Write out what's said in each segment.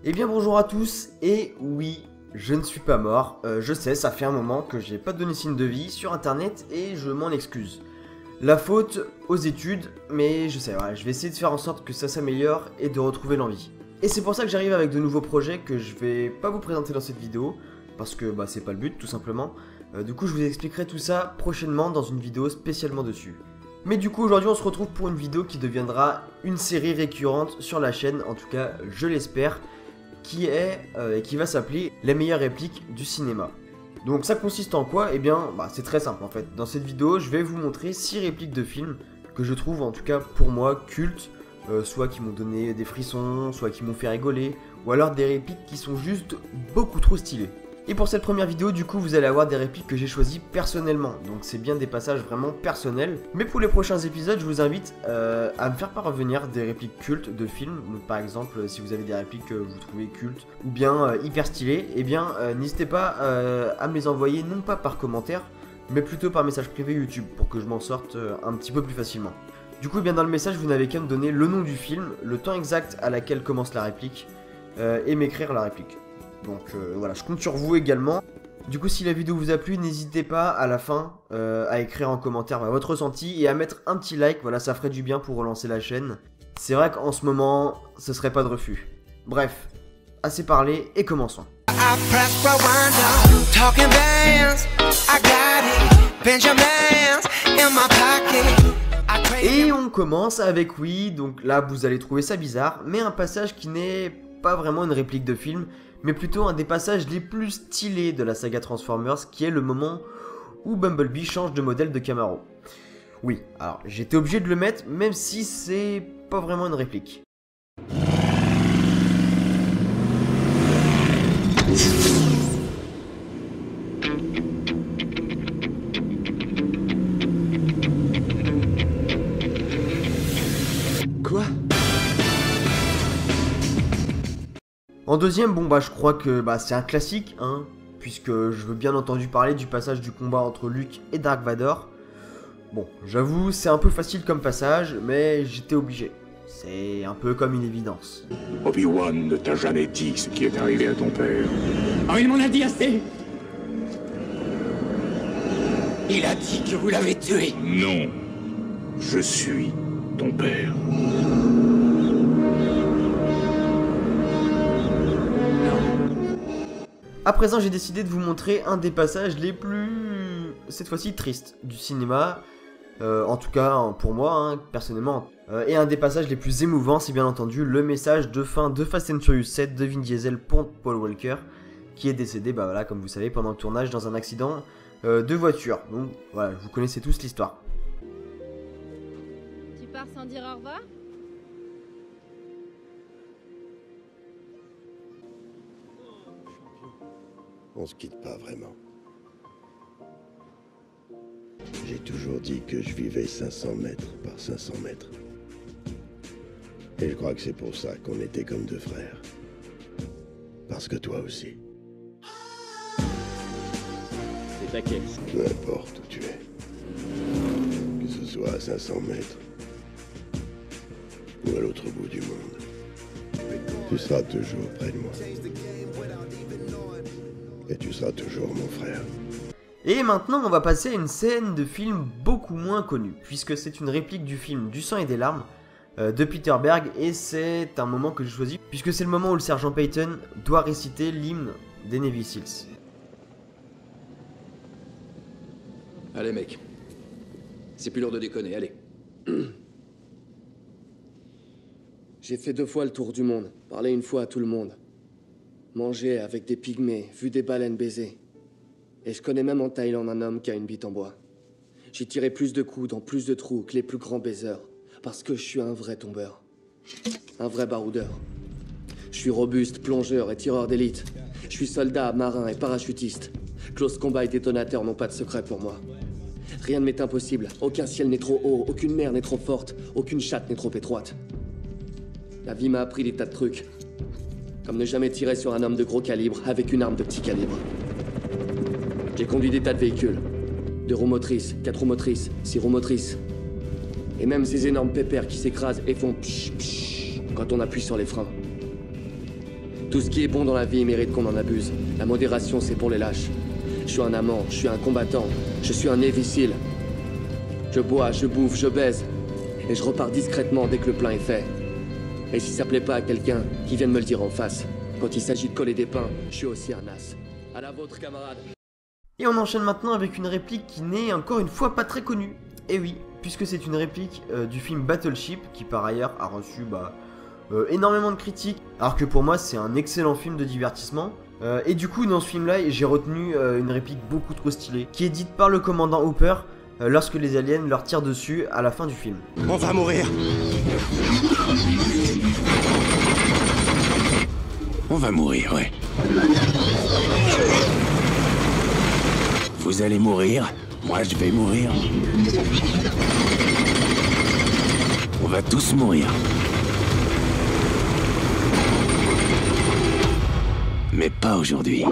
Eh bien bonjour à tous, et oui, je ne suis pas mort. Je sais, ça fait un moment que j'ai pas donné signe de vie sur internet et je m'en excuse. La faute aux études, mais je sais, voilà, je vais essayer de faire en sorte que ça s'améliore et de retrouver l'envie. Et c'est pour ça que j'arrive avec de nouveaux projets que je vais pas vous présenter dans cette vidéo, parce que bah, c'est pas le but tout simplement. Du coup je vous expliquerai tout ça prochainement dans une vidéo spécialement dessus. Mais du coup aujourd'hui on se retrouve pour une vidéo qui deviendra une série récurrente sur la chaîne, en tout cas je l'espère, qui va s'appeler les meilleures répliques du cinéma. Donc ça consiste en quoi? Eh bien c'est très simple en fait. Dans cette vidéo je vais vous montrer 6 répliques de films que je trouve en tout cas pour moi cultes, soit qui m'ont donné des frissons, soit qui m'ont fait rigoler, ou alors des répliques qui sont juste beaucoup trop stylées. Et pour cette première vidéo, du coup, vous allez avoir des répliques que j'ai choisies personnellement. Donc c'est bien des passages vraiment personnels. Mais pour les prochains épisodes, je vous invite à me faire parvenir des répliques cultes de films. Donc par exemple, si vous avez des répliques que vous trouvez cultes ou bien hyper stylées, eh bien n'hésitez pas à me les envoyer, non pas par commentaire, mais plutôt par message privé YouTube, pour que je m'en sorte un petit peu plus facilement. Du coup, eh bien dans le message, vous n'avez qu'à me donner le nom du film, le temps exact à laquelle commence la réplique, et m'écrire la réplique. Donc voilà, je compte sur vous également. Du coup, si la vidéo vous a plu, n'hésitez pas à la fin à écrire en commentaire votre ressenti et à mettre un petit like, voilà, ça ferait du bien pour relancer la chaîne. C'est vrai qu'en ce moment, ce serait pas de refus. Bref, assez parlé et commençons. Et on commence avec oui, donc là vous allez trouver ça bizarre, mais un passage qui n'est pas vraiment une réplique de film, mais plutôt un des passages les plus stylés de la saga Transformers, qui est le moment où Bumblebee change de modèle de Camaro. Oui, alors j'étais obligé de le mettre, même si c'est pas vraiment une réplique. Quoi ? En deuxième, je crois que c'est un classique, hein, puisque je veux bien entendu parler du passage du combat entre Luke et Dark Vador. Bon, j'avoue, c'est un peu facile comme passage, mais j'étais obligé. C'est un peu comme une évidence. Obi-Wan ne t'a jamais dit ce qui est arrivé à ton père. Oh, il m'en a dit assez. Il a dit que vous l'avez tué. Non, je suis ton père. À présent, j'ai décidé de vous montrer un des passages les plus, cette fois-ci, tristes du cinéma. En tout cas, pour moi, hein, personnellement. Et un des passages les plus émouvants, c'est bien entendu le message de fin de Fast and Furious 7 de Vin Diesel pour Paul Walker, qui est décédé, voilà, comme vous savez, pendant le tournage dans un accident de voiture. Donc voilà, vous connaissez tous l'histoire. Tu pars sans dire au revoir? On se quitte pas vraiment. J'ai toujours dit que je vivais 500 mètres par 500 mètres. Et je crois que c'est pour ça qu'on était comme deux frères. Parce que toi aussi. C'est à quel? Peu importe où tu es. Que ce soit à 500 mètres ou à l'autre bout du monde. Tu seras toujours près de moi. Et tu seras toujours mon frère. Et maintenant, on va passer à une scène de film beaucoup moins connue, puisque c'est une réplique du film Du sang et des larmes de Peter Berg, et c'est un moment que j'ai choisi, puisque c'est le moment où le sergent Peyton doit réciter l'hymne des Navy Seals. Allez mec, c'est plus l'heure de déconner, allez. J'ai fait 2 fois le tour du monde, parlé une fois à tout le monde. Mangé avec des pygmées, vu des baleines baiser. Et je connais même en Thaïlande un homme qui a une bite en bois. J'ai tiré plus de coups dans plus de trous que les plus grands baiseurs, parce que je suis un vrai tombeur. Un vrai baroudeur. Je suis robuste, plongeur et tireur d'élite. Je suis soldat, marin et parachutiste. Close combat et détonateur n'ont pas de secret pour moi. Rien ne m'est impossible, aucun ciel n'est trop haut, aucune mer n'est trop forte, aucune chatte n'est trop étroite. La vie m'a appris des tas de trucs. Comme ne jamais tirer sur un homme de gros calibre avec une arme de petit calibre. J'ai conduit des tas de véhicules. 2 roues motrices, 4 roues motrices, 6 roues motrices. Et même ces énormes pépères qui s'écrasent et font psh psh quand on appuie sur les freins. Tout ce qui est bon dans la vie mérite qu'on en abuse. La modération, c'est pour les lâches. Je suis un amant, je suis un combattant, je suis un imbécile. Je bois, je bouffe, je baise. Et je repars discrètement dès que le plein est fait. Et si ça plaît pas à quelqu'un, qui vienne me le dire en face. Quand il s'agit de coller des pains, je suis aussi un as. À la vôtre, camarade. Et on enchaîne maintenant avec une réplique qui n'est encore une fois pas très connue. Et oui, puisque c'est une réplique du film Battleship, qui par ailleurs a reçu énormément de critiques, alors que pour moi c'est un excellent film de divertissement. Et du coup dans ce film là j'ai retenu une réplique beaucoup trop stylée, qui est dite par le commandant Hooper lorsque les aliens leur tirent dessus à la fin du film. On va mourir. On va mourir, ouais. Vous allez mourir, moi je vais mourir. On va tous mourir. Mais pas aujourd'hui.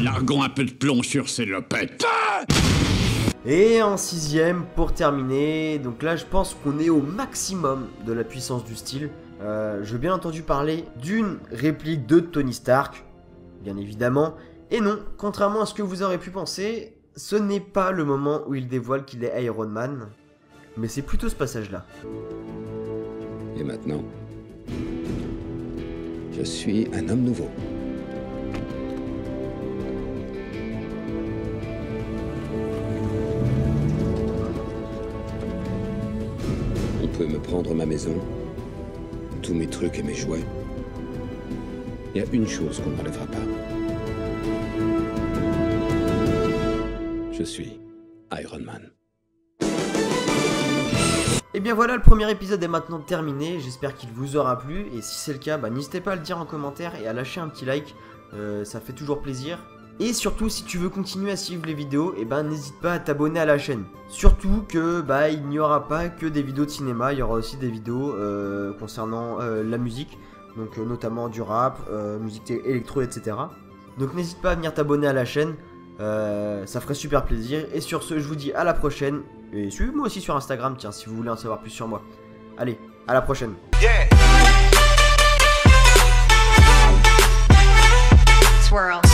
Largons un peu de plomb sur ces lopettes. Et en sixième, pour terminer, donc là je pense qu'on est au maximum de la puissance du style. Je veux bien entendu parler d'une réplique de Tony Stark, bien évidemment. Et non, contrairement à ce que vous aurez pu penser, ce n'est pas le moment où il dévoile qu'il est Iron Man, mais c'est plutôt ce passage-là. Et maintenant, je suis un homme nouveau. On peut me prendre ma maison, tous mes trucs et mes jouets. Il y a une chose qu'on n'enlèvera pas. Je suis Iron Man. Et bien voilà, le premier épisode est maintenant terminé, j'espère qu'il vous aura plu, et si c'est le cas, n'hésitez pas à le dire en commentaire et à lâcher un petit like, ça fait toujours plaisir. Et surtout, si tu veux continuer à suivre les vidéos, n'hésite pas à t'abonner à la chaîne. Surtout que il n'y aura pas que des vidéos de cinéma, il y aura aussi des vidéos concernant la musique, donc notamment du rap, musique électro, etc. Donc n'hésite pas à venir t'abonner à la chaîne, ça ferait super plaisir. Et sur ce, je vous dis à la prochaine. Et suivez-moi aussi sur Instagram, tiens, si vous voulez en savoir plus sur moi. Allez, à la prochaine. Swirl.